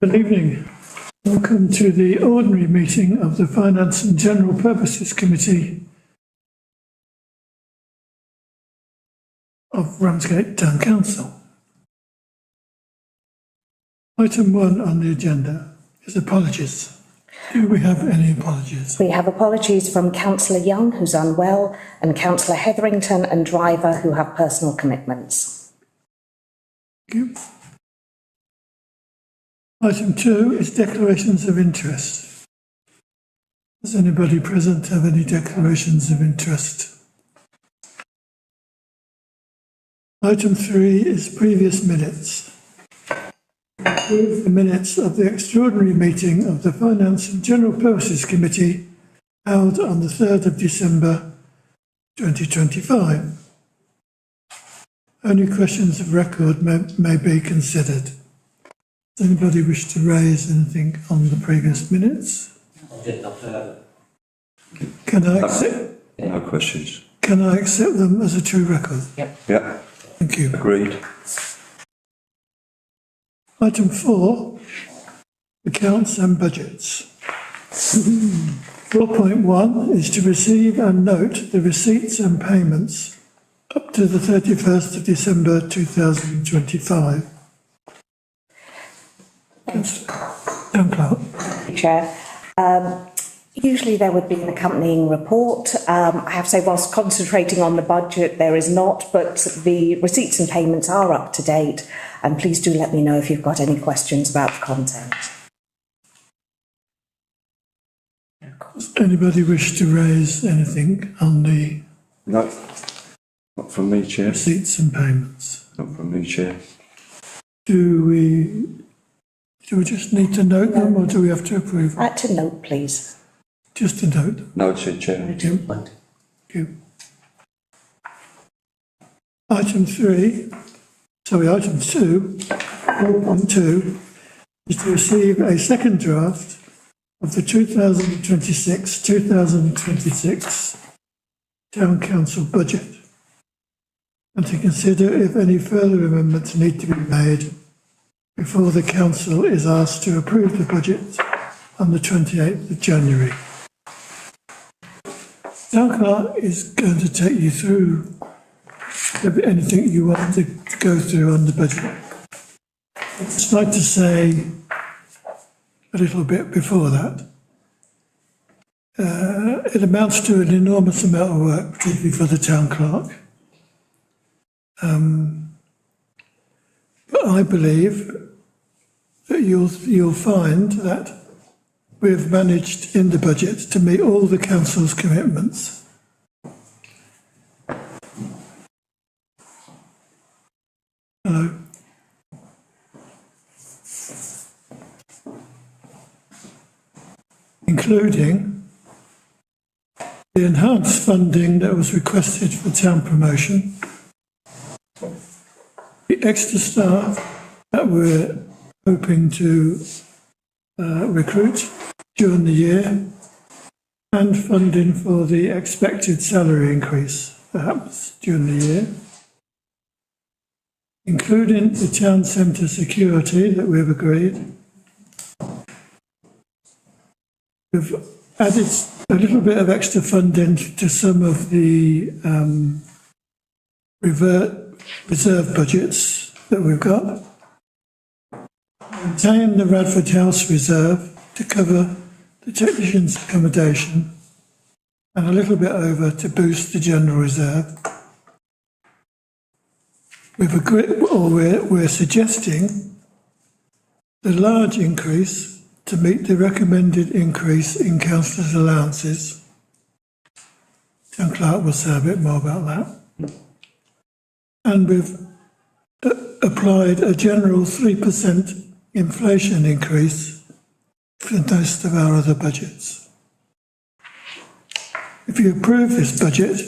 Good evening. Welcome to the ordinary meeting of the Finance and General Purposes Committee of Ramsgate Town Council. Item 1 on the agenda is apologies. Do we have any apologies? We have apologies from Councillor Young, who's unwell, and Councillor Hetherington and Driver, who have personal commitments. Thank you. Item 2 is declarations of interest. Does anybody present have any declarations of interest? Item 3 is previous minutes. Approve the minutes of the extraordinary meeting of the Finance and General Purposes Committee held on the 3rd of December 2025. Only questions of record may be considered. Does anybody wish to raise anything on the previous minutes? Can I accept? No questions. Can I accept them as a true record? Yep. Yeah. Thank you. Agreed. Item 4, accounts and budgets. 4.1 is to receive and note the receipts and payments up to the 31st of December 2025. Town Clerk. Chair. Usually there would be an accompanying report. I have to say, whilst concentrating on the budget, there is not, but the receipts and payments are up to date. And please do let me know if you've got any questions about the content. Does anybody wish to raise anything on the No. Not from me, Chair. receipts and payments? Not from me, Chair. Do we just need to note them, or do we have to approve them? To note, please. Just to note them. Noted, Chair. Thank you. Thank you. Item 2, 4.2, is to receive a second draft of the 2026 Town Council budget and to consider if any further amendments need to be made before the Council is asked to approve the budget on the 28th of January. Town Clerk is going to take you through anything you want to go through on the budget. I'd just like to say a little bit before that. It amounts to an enormous amount of work, particularly for the Town Clerk. But I believe that you'll find that we've managed in the budget to meet all the Council's commitments. Including the enhanced funding that was requested for town promotion, the extra staff that we're hoping to recruit during the year, and funding for the expected salary increase, perhaps, during the year, including the town centre security that we've agreed. We've added a little bit of extra funding to some of the reserve budgets that we've got. Maintain the Radford House Reserve to cover the technicians' accommodation and a little bit over to boost the general reserve. We've agreed, or we're suggesting the large increase to meet the recommended increase in councillors' allowances. Town Clerk will say a bit more about that. And we've applied a general 3% inflation increase for most of our other budgets. If you approve this budget,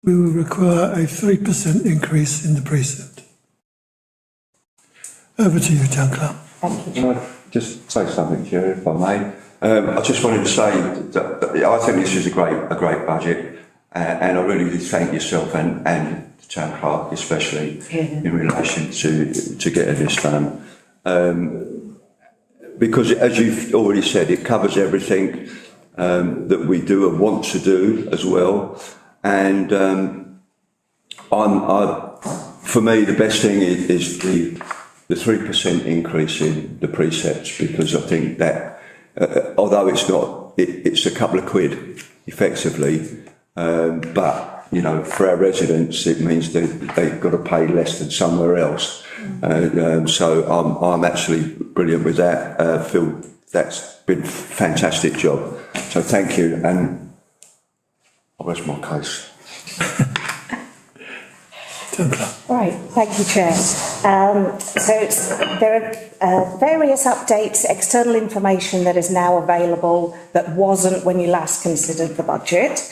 we will require a 3% increase in the precinct. Over to you, Town Clerk. Thank you. Can I just say something, Chair, if I may? I just wanted to say that I think this is a great budget, and I really do thank yourself and the Town Clerk especially in relation to getting this done. because as you've already said, it covers everything that we do and want to do as well. And for me, the best thing is the 3% increase in the precepts, because I think that although it's not, it's a couple of quid effectively, but you know, for our residents, it means that they've got to pay less than somewhere else. So I'm actually brilliant with that. Phil, that's been a fantastic job. So thank you, and I'll rest my case. Right, thank you, Chair. There are various updates, external information that is now available that wasn't when you last considered the budget.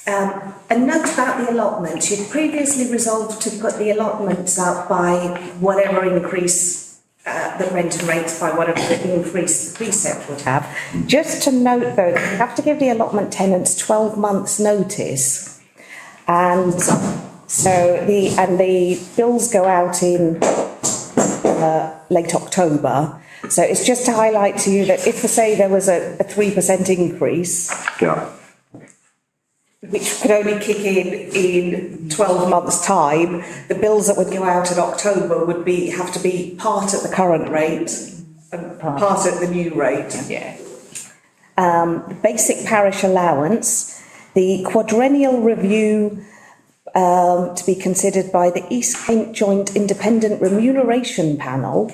A note about the allotments. You'd previously resolved to put the allotments up by whatever increase the rental rates, by whatever increase the precept would have. Just to note, though, that you have to give the allotment tenants 12 months' notice, and so the bills go out in late October. So it's just to highlight to you that if, say, there was a 3% increase, Yeah. which could only kick in 12 months' time, the bills that would go out in October would have to be part at the current rate and part at the new rate. Yeah. Basic parish allowance, the quadrennial review to be considered by the East Kent Joint Independent Remuneration Panel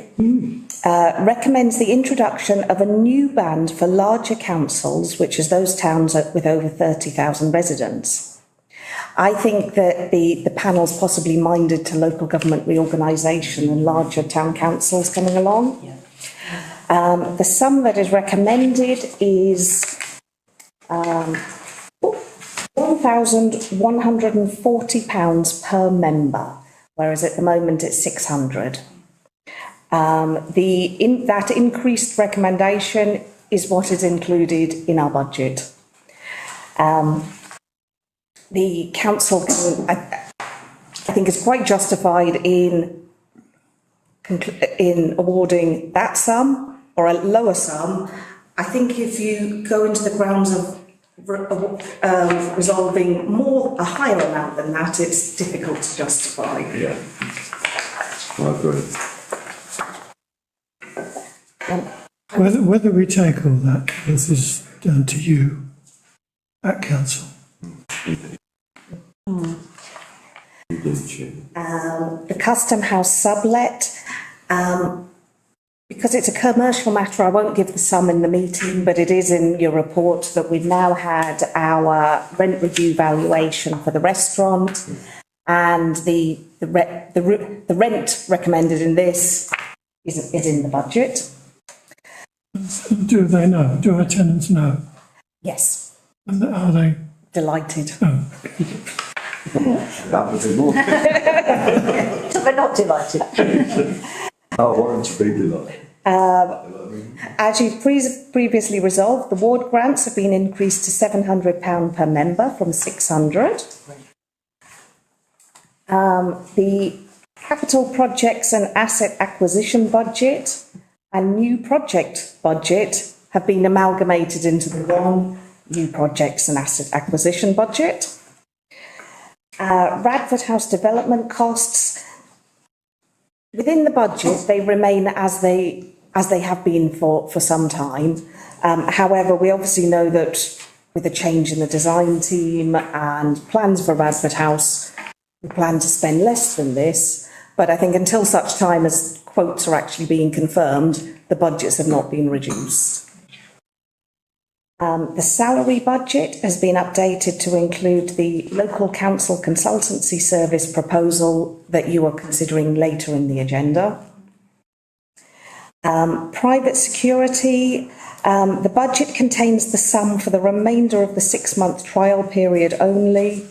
recommends the introduction of a new band for larger councils, which is those towns with over 30,000 residents. I think that the panel's possibly minded to local government reorganisation and larger town councils coming along. Yeah. The sum that is recommended is £1,140 per member, whereas at the moment it's £600. That increased recommendation is what is included in our budget. The council, I think, is quite justified in awarding that sum or a lower sum. I think if you go into the grounds of resolving a higher amount than that, it's difficult to justify. Yeah, I agree. Whether we take all that, this is down to you at council. The Custom House sublet, because it's a commercial matter, I won't give the sum in the meeting, but it is in your report that we've now had our rent review valuation for the restaurant, and the rent recommended in this is in the budget. Do they know? Do our tenants know? Yes. And are they delighted? Oh. That would be more. We're not delighted. I want to be delighted. As you previously resolved, the ward grants have been increased to £700 per member from £600. The capital projects and asset acquisition budget and new project budget have been amalgamated into the one new projects and asset acquisition budget. Radford House development costs, within the budget, they remain as they have been for some time. However, we obviously know that with a change in the design team and plans for Radford House, we plan to spend less than this. But I think until such time as quotes are actually being confirmed, the budgets have not been reduced. The salary budget has been updated to include the local council consultancy service proposal that you are considering later in the agenda. Private security, the budget contains the sum for the remainder of the 6-month trial period only.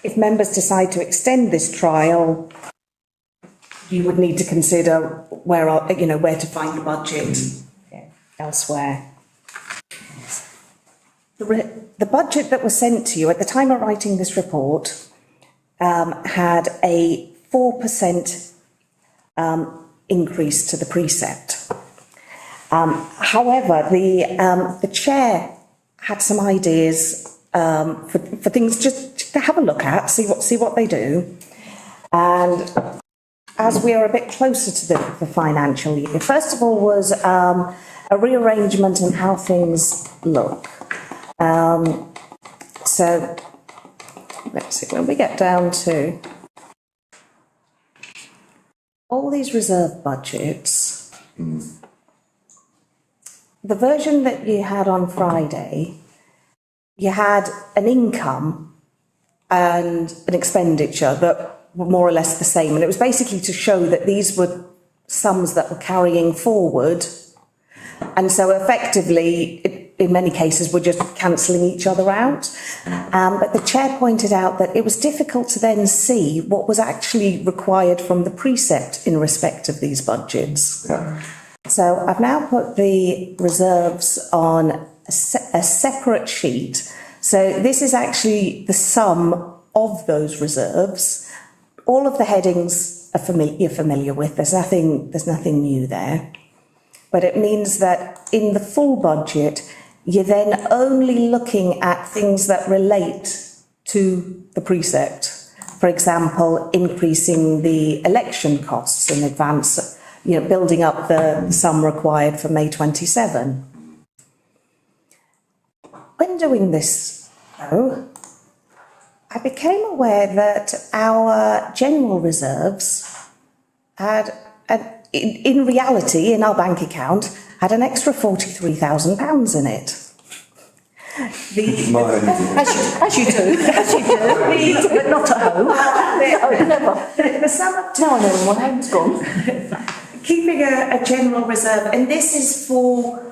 If members decide to extend this trial, you would need to consider where to find the budget elsewhere. The budget that was sent to you at the time of writing this report had a 4% increase to the precept. However, the chair had some ideas for things just to have a look at, see what they do, and as we are a bit closer to the financial year, first of all was a rearrangement in how things look. So let's see, when we get down to all these reserve budgets, the version that you had on Friday, you had an income and an expenditure that were more or less the same. And it was basically to show that these were sums that were carrying forward. And so effectively, in many cases, we're just cancelling each other out. But the chair pointed out that it was difficult to then see what was actually required from the precept in respect of these budgets. Yeah. So I've now put the reserves on a separate sheet. So this is actually the sum of those reserves. All of the headings are you're familiar with. There's nothing new there. But it means that in the full budget, you're then only looking at things that relate to the precept. For example, increasing the election costs in advance, building up the sum required for May 27. When doing this, though, I became aware that our general reserves had, in reality, in our bank account, had an extra £43,000 in it. As you do, but not at home. The sum of No, I know, my home's gone. keeping a general reserve, and this is for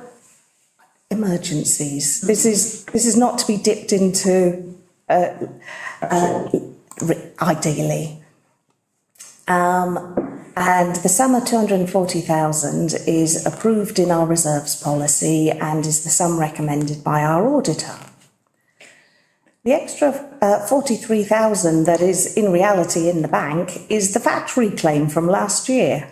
emergencies. This is not to be dipped into. Ideally. And the sum of 240,000 is approved in our reserves policy and is the sum recommended by our auditor. The extra 43,000 that is in reality in the bank is the VAT reclaim from last year.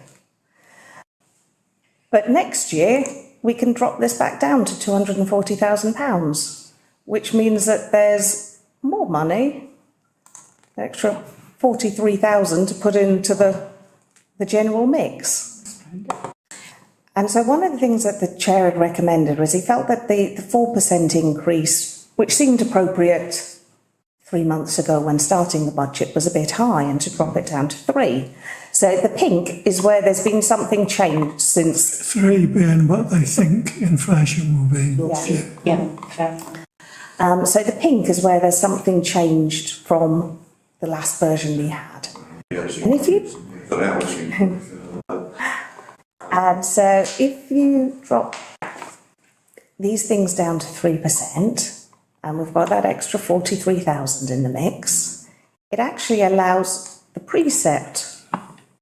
But next year we can drop this back down to £240,000, which means that there's more money, extra 43,000 to put into the general mix. And so one of the things that the chair had recommended was he felt that the 4% increase, which seemed appropriate 3 months ago when starting the budget, was a bit high, and to drop it down to 3. So the pink is where there's been something changed since. 3 being what they think inflation will be next year. Yeah. So the pink is where there's something changed from the last version we had. And if you and so if you drop these things down to 3%, and we've got that extra 43,000 in the mix, it actually allows the precept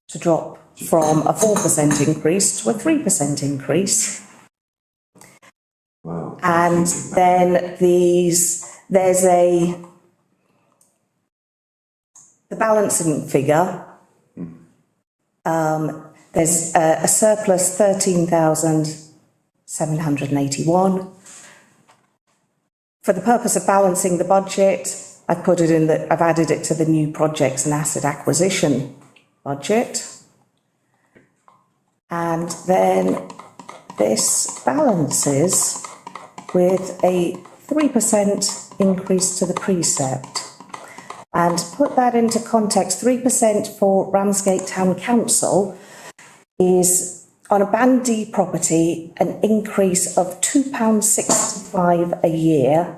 to drop from a 4% increase to a 3% increase. Wow. And then there's the balancing figure. There's a surplus 13,781. For the purpose of balancing the budget, I've added it to the new projects and asset acquisition budget. And then this balances with a 3% increase to the precept. And to put that into context, 3% for Ramsgate Town Council is, on a Band D property, an increase of £2.65 a year,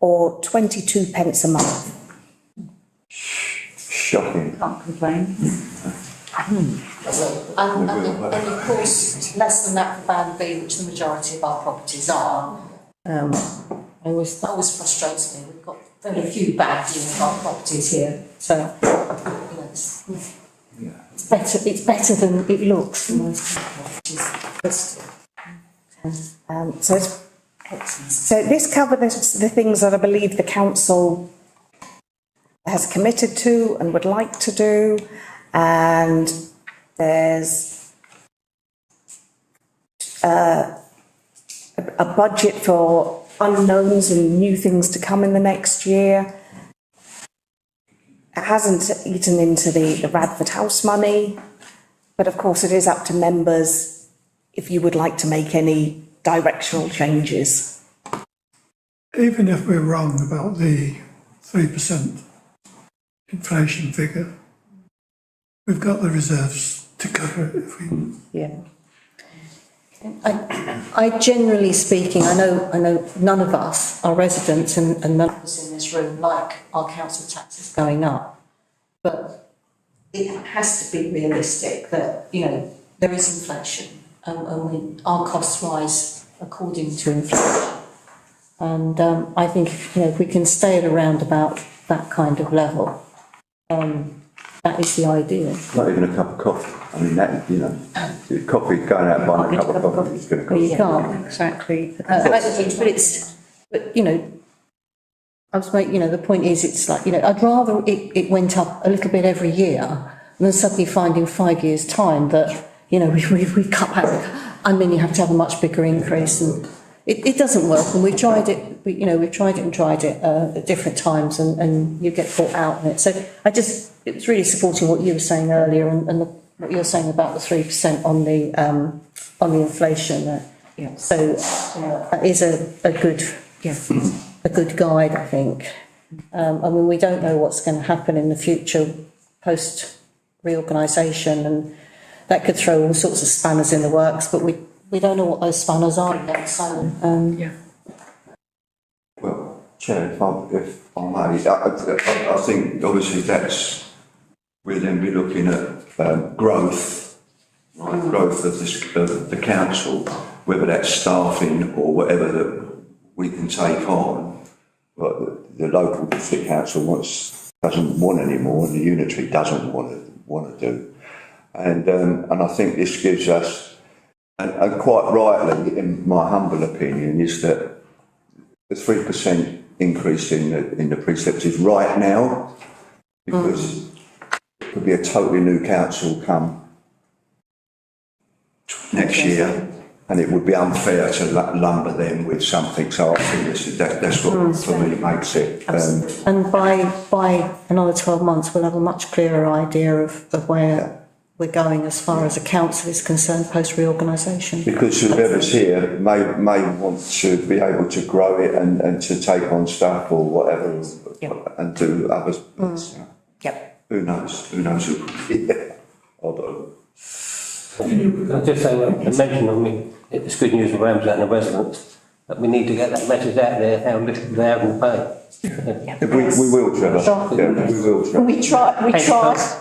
or 22 pence a month. Shocking. Can't complain. And of course, less than that for Band B, which the majority of our properties are. Always That always frustrates me. We've got very few Band D in our properties here. So, it's better than it looks. So this covers the things that I believe the council has committed to and would like to do, and there's a budget for unknowns and new things to come in the next year. It hasn't eaten into the Radford House money, but of course it is up to members if you would like to make any directional changes. Even if we're wrong about the 3% inflation figure, we've got the reserves to cover it if we... Yeah. I generally speaking, I know none of us are residents and none of us in this room like our council taxes going up, but it has to be realistic that, you know, there is inflation and our costs rise according to inflation. And I think, you know, if we can stay at around about that kind of level, that is the ideal. Not even a cup of coffee. I mean, that, you know, coffee, going out and buying a cup of coffee is going to cost. Well, you can't, exactly. But you know, I was making, you know, the point is, it's like, you know, I'd rather it went up a little bit every year than suddenly find in 5 years' time that, you know, we cut back and then you have to have a much bigger increase, and it doesn't work. And we've tried it, we've tried it at different times, and you get caught out in it. So it was really supporting what you were saying earlier, and what you're saying about the 3% on the inflation. Yeah. So that is a good guide, I think. I mean, we don't know what's going to happen in the future post reorganisation, and that could throw all sorts of spanners in the works. But we don't know what those spanners are yet. So Well, Chair, if I may, I think obviously we'll then be looking at growth, right? Growth of the council, whether that's staffing or whatever that we can take on. But the local district council doesn't want anymore, and the unitary doesn't want to do. And I think this gives us, and quite rightly, in my humble opinion, is that the 3% increase in the precepts is right now, because it could be a totally new council come next year, and it would be unfair to lumber them with something. So I think that's what for me makes it. and by another 12 months, we'll have a much clearer idea of where we're going as far as a council is concerned post reorganisation. Because whoever's here may want to be able to grow it and to take on stuff or whatever, and do other bits. Yep. Who knows? Who knows? Although. I'll just say, mention, I mean, it's good news for Ramsgate and the residents, but we need to get that message out there how little they have to pay. We will, Trevor. Yeah, we will, Trevor. We try.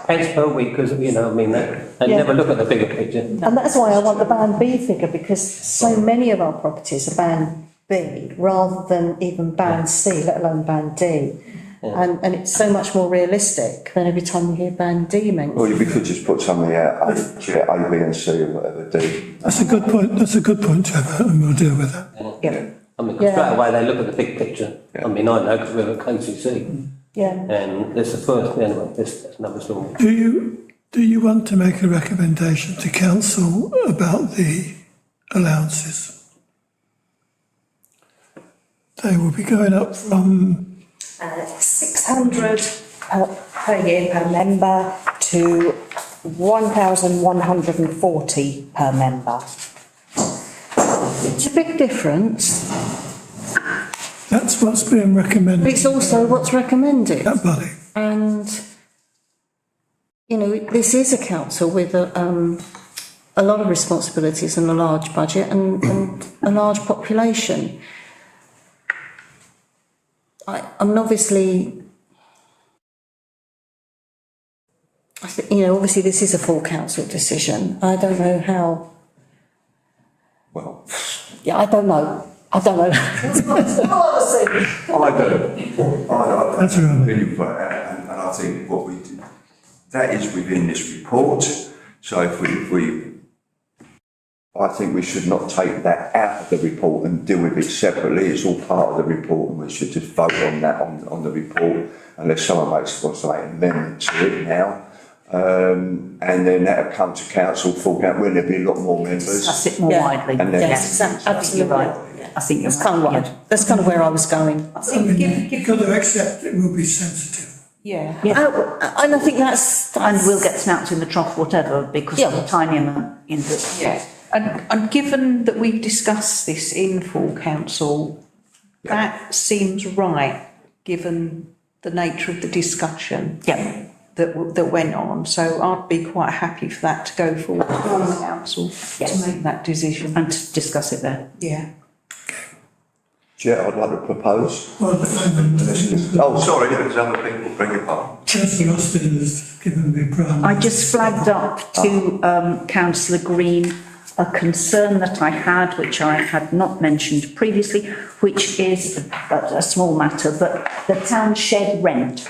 Pence per week, because, you know, I mean, they never look at the bigger picture. And that's why I want the Band B figure, because so many of our properties are Band B rather than even Band C, let alone Band D. Yeah. And it's so much more realistic than every time you hear Band D mentioned. Well, we could just put something out, A, B and C or whatever, D. That's a good point, Trevor, and we'll deal with that. Yeah. I mean, straight away they look at the big picture. Yeah. I mean, I know because we're at KCC. Yeah. And it's the first, anyway, that's another story. Do you want to make a recommendation to council about the allowances? They will be going up from 600 per year per member to 1,140 per member. It's a big difference. That's what's being recommended. But it's also what's recommended. That body. And, you know, this is a council with a lot of responsibilities and a large budget and a large population. I mean, obviously, you know, obviously this is a full council decision. I don't know how. Well. Yeah, I don't know. I don't. That's an opinion for it, and I think what we do, that is within this report. So if we I think we should not take that out of the report and deal with it separately. It's all part of the report, and we should just vote on that on the report, unless someone wants to make an amendment to it now. And then that'll come to council, full council, when there'll be a lot more members. Discuss it more Yeah. widely. And then- Yes, absolutely right. I think you're That's kind of right, what, that's kind of where I was going. I mean, you've got to accept it will be sensitive. yeah. Oh, and I think that's. And we'll get snouts in the trough, whatever, because of the tiny amount in the. Yeah, and given that we've discussed this in full council, that seems right, given the nature of the discussion Yeah. that went on. So I'd be quite happy for that to go forward to full council Yes. to make that decision. And to discuss it there. Yeah. Chair, I'd like to propose. Well, Oh, sorry, there's other people, bring it up. Councillor Austin has given me prime. I just flagged up to councillor Green a concern that I had, which I had not mentioned previously, which is a small matter, but the town shed rent.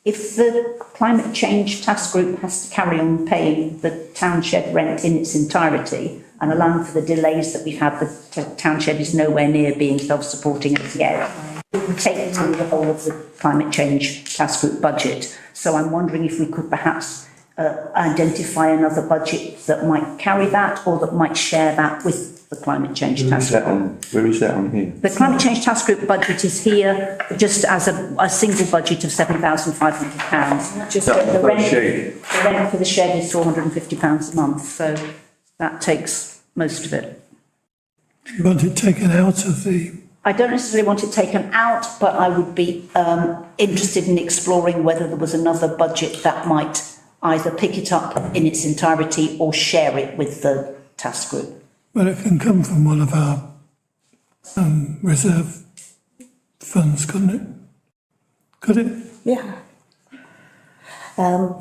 If the climate change task group has to carry on paying the town shed rent in its entirety and allowing for the delays that we've had, the town shed is nowhere near being self-supporting as yet. It would take through the whole of the climate change task group budget. So I'm wondering if we could perhaps identify another budget that might carry that or that might share that with the climate change task group. Where is that on here? The climate change task group budget is here just as a single budget of £7,500. Just the rent for the shed is £450 a month, so that takes most of it. You want it taken out of the, I don't necessarily want it taken out, but I would be interested in exploring whether there was another budget that might either pick it up in its entirety or share it with the task group. well, it can come from one of our reserve funds, couldn't it? Could it? Yeah.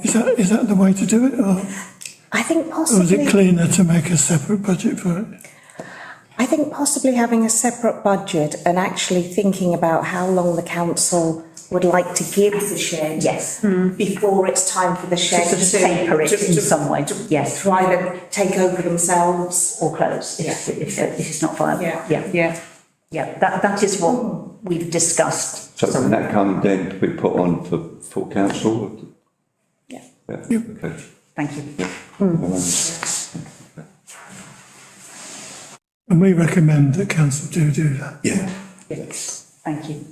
Is that the way to do it, or I think is possibly. it cleaner to make a separate budget for it? I think possibly having a separate budget and actually thinking about how long the council would like to give the shed. Yes. Before it's time for the shed To sort of taper it in some way, yes. to either take over themselves. Or close, if it's not viable. Yeah. Yeah, that is what we've discussed. So can that come then to be put on for full council? Yeah. Yeah, okay. Thank you. And we recommend that council do that. Yeah. Yes, thank you.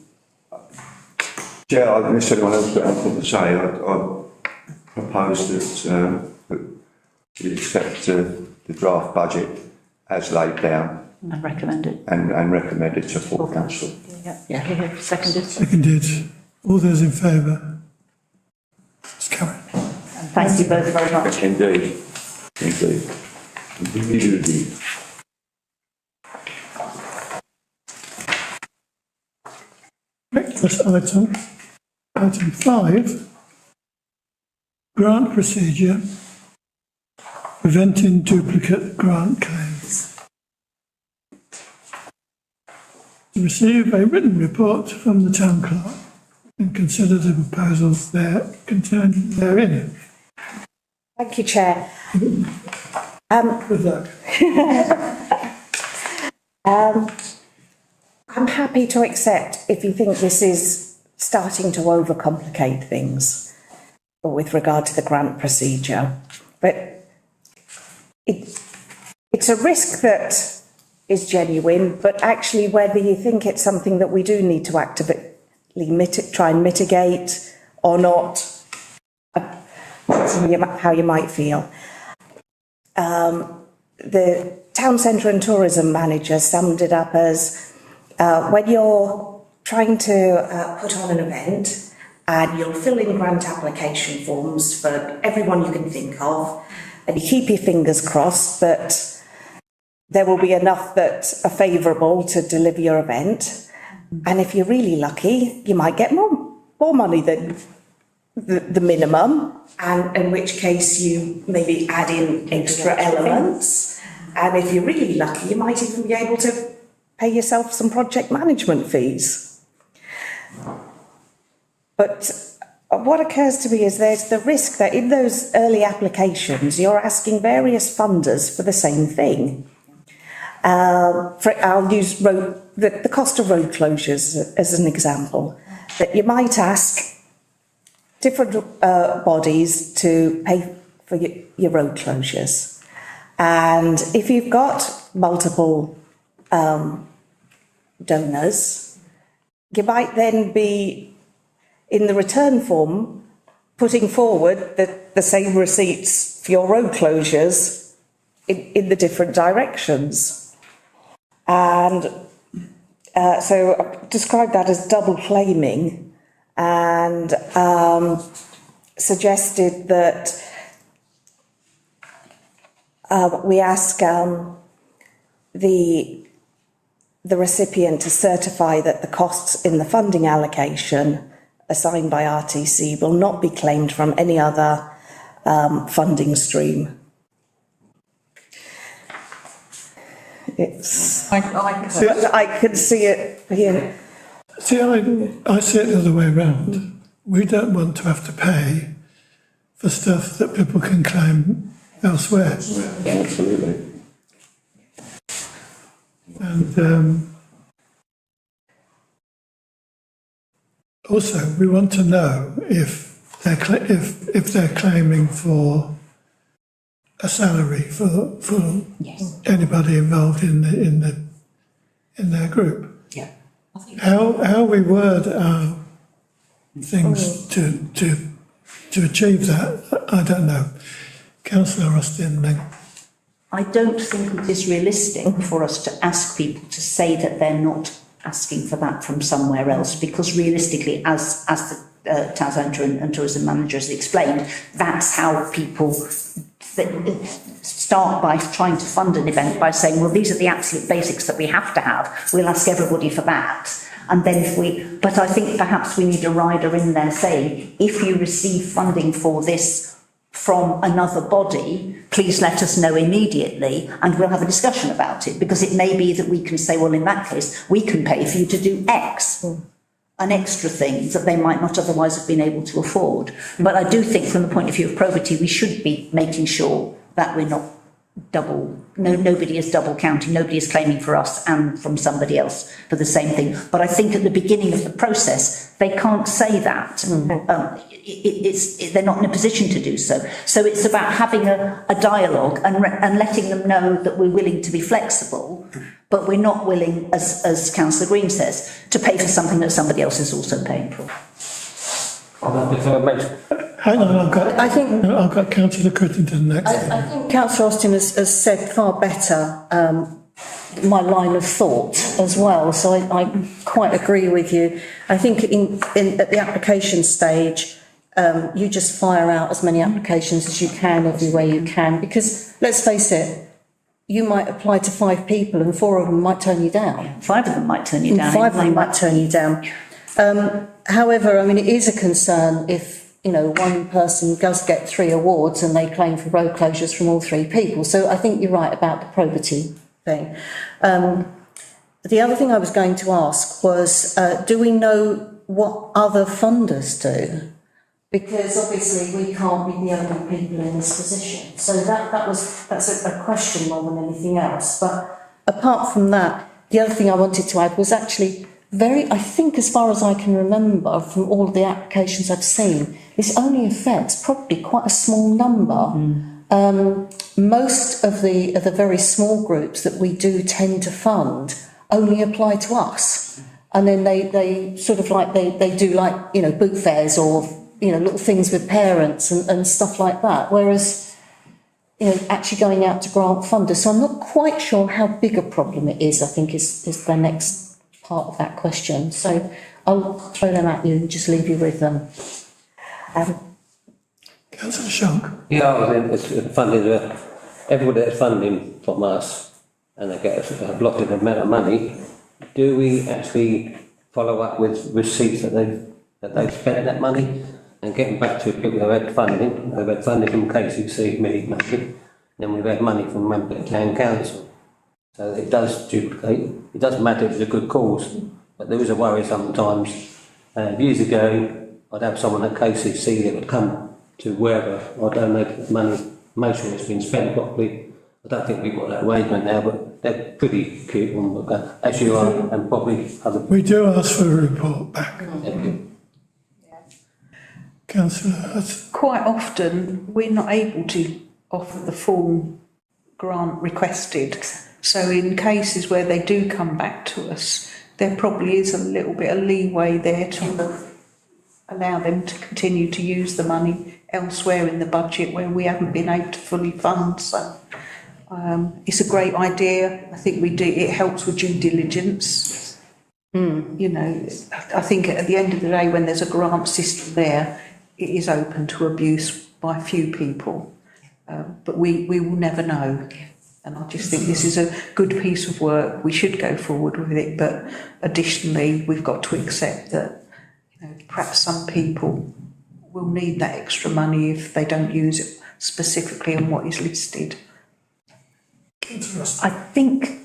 Chair, unless anyone else got anything to say, I propose that we accept the draft budget as laid down I recommend it. and recommend it to full council. Yeah, seconded. Seconded. All those in favour? It's carried. Thank you both very much. Indeed, indeed. Indeed. Next item 5, grant procedure, preventing duplicate grant claims. To receive a written report from the town clerk and consider the proposals there contained therein. Thank you, Chair. Good luck. I'm happy to accept if you think this is starting to overcomplicate things with regard to the grant procedure. But it's a risk that is genuine, but actually whether you think it's something that we do need to actively try and mitigate or not, how you might feel. The town centre and tourism manager summed it up as when you're trying to put on an event and you'll fill in grant application forms for everyone you can think of, and you keep your fingers crossed that there will be enough that are favourable to deliver your event. And if you're really lucky, you might get more money than the minimum, and in which case you maybe add in extra elements. And if you're really lucky, you might even be able to pay yourself some project management fees. But what occurs to me is there's the risk that in those early applications, you're asking various funders for the same thing. I'll use the cost of road closures as an example. That you might ask different bodies to pay for your road closures. And if you've got multiple donors, you might then be, in the return form, putting forward the same receipts for your road closures in the different directions. And so I've described that as double claiming, and suggested that we ask the recipient to certify that the costs in the funding allocation assigned by RTC will not be claimed from any other funding stream. I can see it here. See, I see it the other way around. We don't want to have to pay for stuff that people can claim elsewhere. Absolutely. And also, we want to know if they're claiming for a salary for anybody involved in their group. Yeah. How we word our things to achieve that, I don't know. Councillor Austin, then. I don't think it is realistic for us to ask people to say that they're not asking for that from somewhere else, because realistically, as the town centre and tourism manager has explained, that's how people start by trying to fund an event by saying, well, these are the absolute basics that we have to have. We'll ask everybody for that. And then but I think perhaps we need a rider in there saying, if you receive funding for this from another body, please let us know immediately and we'll have a discussion about it, because it may be that we can say, well, in that case, we can pay for you to do X, an extra thing that they might not otherwise have been able to afford. But I do think from the point of view of probity, we should be making sure that we're not nobody is double counting, nobody is claiming for us and from somebody else for the same thing. But I think at the beginning of the process, they can't say that. They're not in a position to do so. So it's about having a dialogue and letting them know that we're willing to be flexible, but we're not willing, as Councillor Green says, to pay for something that somebody else is also paying for. Hang on, I've got Councillor Crittenden next. I think Councillor Austin has said far better my line of thought as well, so I quite agree with you. I think at the application stage, you just fire out as many applications as you can everywhere you can, because let's face it, you might apply to 5 people and 4 of them might turn you down. 5 of them might turn you down. 5 of them might turn you down. However, I mean, it is a concern if, one person does get 3 awards and they claim for road closures from all 3 people. So I think you're right about the probity thing. The other thing I was going to ask was, do we know what other funders do? Because obviously we can't be the only people in this position. So that's a question more than anything else. But apart from that, the other thing I wanted to add was actually I think as far as I can remember from all the applications I've seen, this only affects probably quite a small number. Most of the very small groups that we do tend to fund only apply to us. And then they sort of like, they do like, boot fairs or, little things with parents and stuff like that. Whereas, actually going out to grant funders. So I'm not quite sure how big a problem it is, I think is the next part of that question. So I'll throw them at you and just leave you with them. Councillor Shonk. Yeah, it's funding, everybody that's funding from us and they get a blotted amount of money, do we actually follow up with receipts that they've spent that money and getting back to people who had funding? They've had funding from KCC, money, then we've had money from Ramsgate Town Council. So it does duplicate. It doesn't matter if it's a good cause, but there is a worry sometimes. Years ago, I'd have someone at KCC that would come to wherever I donated money, make sure it's been spent properly. I don't think we've got that arrangement now, but they're pretty cute, as you are, and probably other. We do ask for a report back. Councillor Hudson. Quite often, we're not able to offer the full grant requested. So in cases where they do come back to us, there probably is a little bit of leeway there to allow them to continue to use the money elsewhere in the budget where we haven't been able to fully fund. So it's a great idea. I think it helps with due diligence. You know, I think at the end of the day, when there's a grant system there, it is open to abuse by a few people. But we will never know. And I just think this is a good piece of work. We should go forward with it, but additionally, we've got to accept that, you know, perhaps some people will need that extra money if they don't use it specifically on what is listed. I think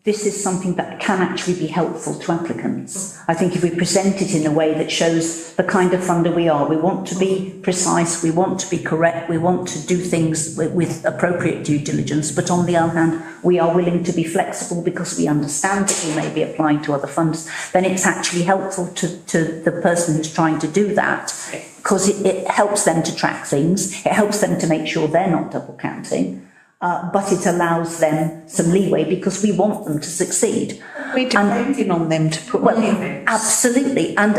this is something that can actually be helpful to applicants. I think if we present it in a way that shows the kind of funder we are, we want to be precise, we want to be correct, we want to do things with appropriate due diligence, but on the other hand, we are willing to be flexible because we understand that we may be applying to other funds, then it's actually helpful to the person who's trying to do that, because it helps them to track things, it helps them to make sure they're not double counting. But it allows them some leeway because we want them to succeed. We're depending on them to put money in. Absolutely. And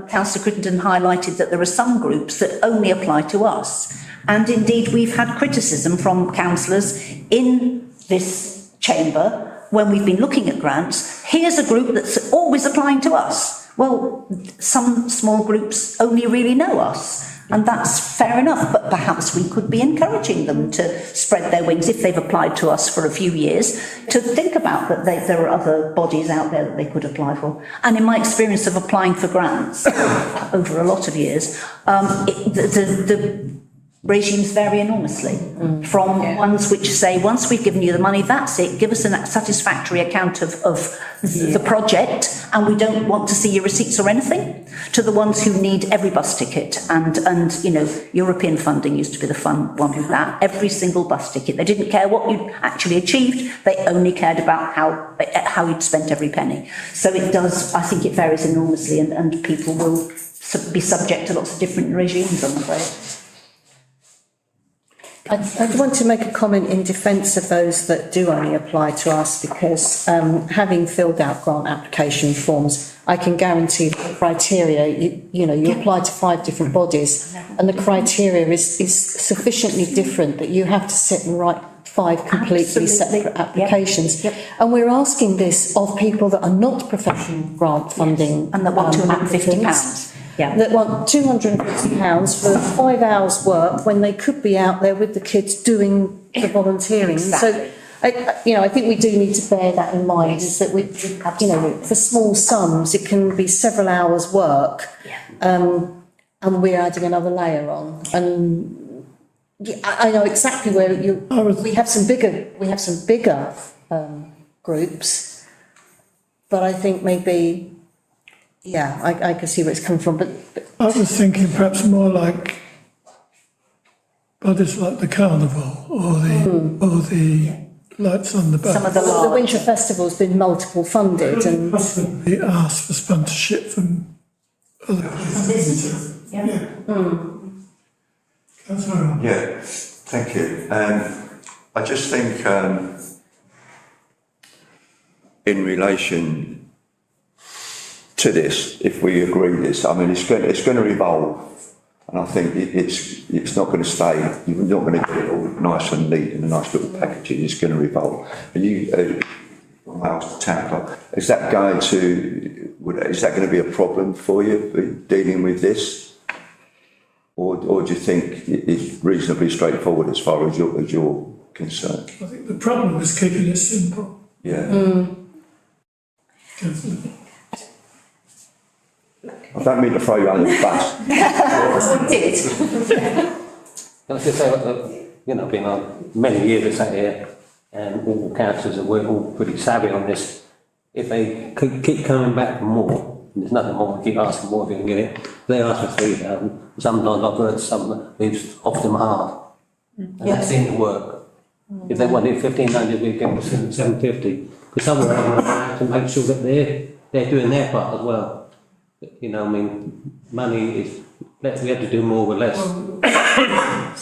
Councillor Crittenden highlighted that there are some groups that only apply to us. And indeed, we've had criticism from councillors in this chamber when we've been looking at grants. Here's a group that's always applying to us. Well, some small groups only really know us. And that's fair enough, but perhaps we could be encouraging them to spread their wings if they've applied to us for a few years, to think about that there are other bodies out there that they could apply for. And in my experience of applying for grants over a lot of years, the regimes vary enormously from ones which say, once we've given you the money, that's it, give us a satisfactory account of the project and we don't want to see your receipts or anything, to the ones who need every bus ticket and you know, European funding used to be the fun one with that, every single bus ticket. They didn't care what you'd actually achieved, they only cared about how you'd spent every penny. So it does, I think it varies enormously and people will be subject to lots of different regimes, I'm afraid. I'd want to make a comment in defence of those that do only apply to us because having filled out grant application forms, I can guarantee the criteria, you apply to 5 different bodies and the criteria is sufficiently different that you have to sit and write 5 completely separate applications. Yep. And we're asking this of people that are not professional grant funding and that want £250. Yeah. That want £250 for 5 hours work when they could be out there with the kids doing the volunteering. Exactly. So, I think we do need to bear that in mind, is that we, for small sums, it can be several hours work, and we're adding another layer on. And I know exactly where we have some bigger groups, but I think maybe. Yeah, I can see where it's coming from, but I was thinking perhaps more like bodies like the carnival or the lights on the back. Some of the winter festival's been multiple funded and possibly asked for sponsorship from other places. Yeah, thank you. I just think in relation to this, if we agree this, I mean, it's going to evolve, and I think it's not going to stay. You're not going to get it all nice and neat in a nice little package. It's going to evolve. And is that going to be a problem for you dealing with this, or do you think it's reasonably straightforward as far as you're concerned? I think the problem is keeping it simple. Yeah. I don't mean to throw you under the bus. Can I just say, been on many years sat here, and all councillors are all pretty savvy on this. If they keep coming back for more, there's nothing more, keep asking more if you can get it. They ask for 3,000. Sometimes I've heard some leaves off them half. And that seems to work. If they wanted 1,500, we'd give them 750. Because some of them have to make sure that they're doing their part as well. Money is we had to do more with less.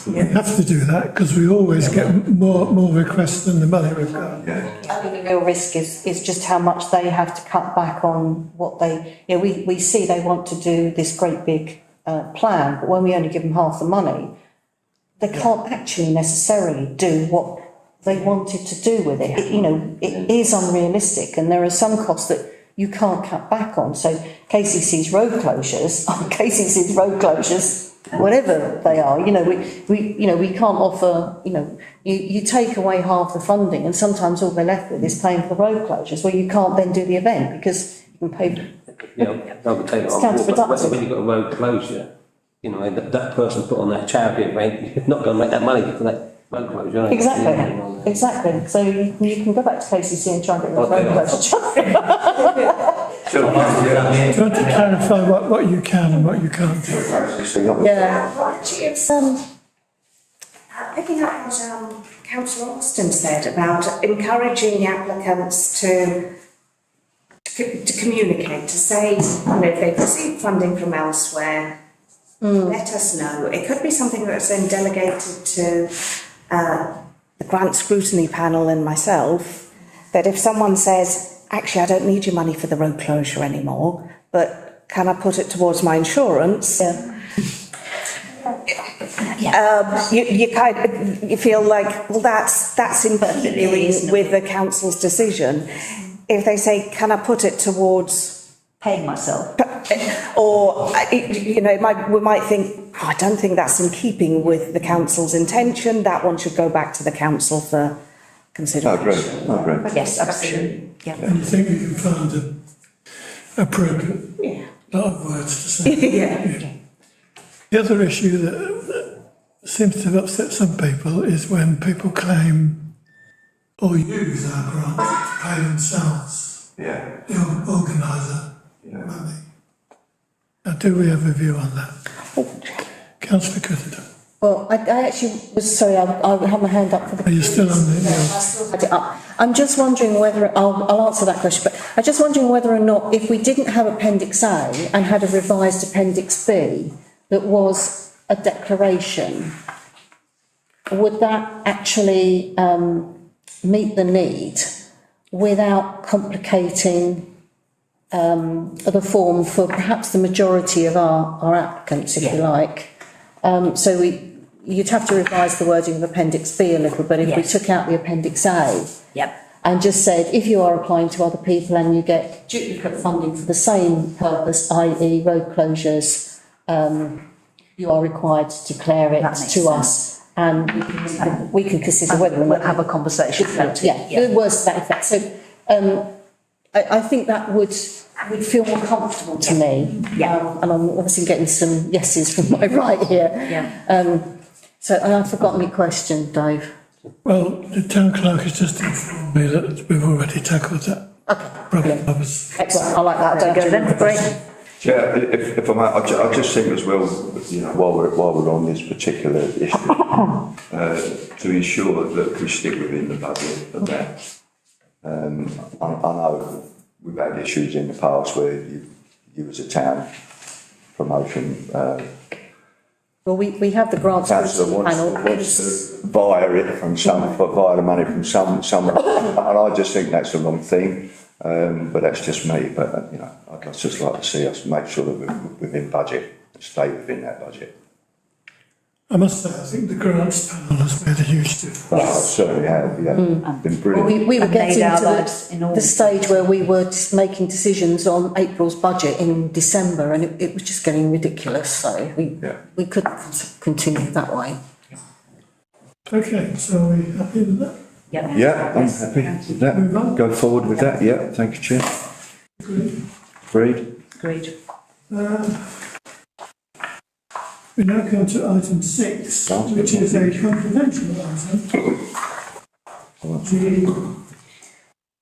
We have to do that because we always get more requests than the money we've got. I think the real risk is just how much they have to cut back on what they, you know, we see they want to do this great big plan, but when we only give them half the money, they can't actually necessarily do what they wanted to do with it. You know, it is unrealistic, and there are some costs that you can't cut back on. So KCC's road closures are KCC's road closures, whatever they are. You know, we can't offer. You know, you take away half the funding, and sometimes all they're left with is paying for the road closures, where you can't then do the event because you can pay. You know, they'll take it on board, but when you've got a road closure, you know, that person put on that charity event, you're not going to make that money for that road closure, are you? Exactly. So you can go back to KCC and try and get the road closure. Do you want to clarify what you can and what you can't do? Yeah. Actually, it's picking up what Councillor Austin said about encouraging the applicants to communicate, to say, you know, if they've received funding from elsewhere, let us know. It could be something that's then delegated to the grant scrutiny panel and myself, that if someone says, actually, I don't need your money for the road closure anymore, but can I put it towards my insurance? You feel like, well, that's in keeping with the council's decision. If they say, can I put it towards Paying myself. or, you know, we might think, I don't think that's in keeping with the council's intention, that one should go back to the council for consideration. I agree. Yes, absolutely. Yeah. And you think you can find appropriate lot of words to say. Yeah. The other issue that seems to have upset some people is when people claim or use our grant to pay themselves, the organiser, money. Now, do we have a view on that? Councillor Crittenden. Well, I actually was sorry. I have my hand up for the. Are you still on the? I still had it up. I'm just wondering whether I'll answer that question, but I'm just wondering whether or not, if we didn't have Appendix A and had a revised Appendix B that was a declaration, would that actually meet the need without complicating the form for perhaps the majority of our applicants, if you like? So you'd have to revise the wording of Appendix B a little bit if we took out the Appendix A. And just said, if you are applying to other people and you get duplicate funding for the same purpose, i.e. road closures, you are required to declare it to us, and we can consider whether or not... We'll have a conversation about it. The words to that effect. So I think that would feel more comfortable to me. And I'm obviously getting some yeses from my right here. So I've forgotten your question, Dave. Well, the town clerk has just informed me that we've already tackled that problem. Excellent. I like that. Don't go then. Great. Yeah, if I might, I just think as well, you know, while we're on this particular issue, to ensure that we stick within the budget of that. I know we've had issues in the past where you as a town promotion. Well, we have the grants councillor panel. wants to via the money from someone, and I just think that's the wrong thing. But that's just me. But you know, I'd just like to see us make sure that we're within budget, stay within that budget. I must say, I think the grants panel has made a huge difference. I certainly have. Been brilliant. Well, we were getting to the stage where we were just making decisions on April's budget in December, and it was just getting ridiculous. So we couldn't continue that way. Okay, so are we happy with that? Yeah, I'm happy with that. Go forward with that. Yeah, thank you, Chair. Agreed. We now come to item 6, which is a confidential item. The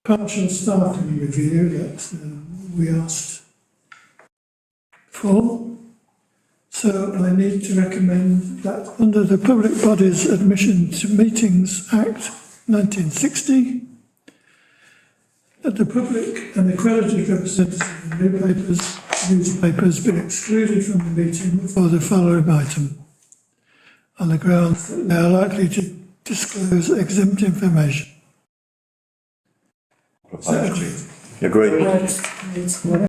partial staffing review that we asked for. So I need to recommend that under the Public Bodies Admission to Meetings Act 1960, that the public and accredited representatives of newspapers newspaper has been excluded from the meeting for the following item, on the grounds that they are likely to disclose exempt information. Is that agreed? Agreed.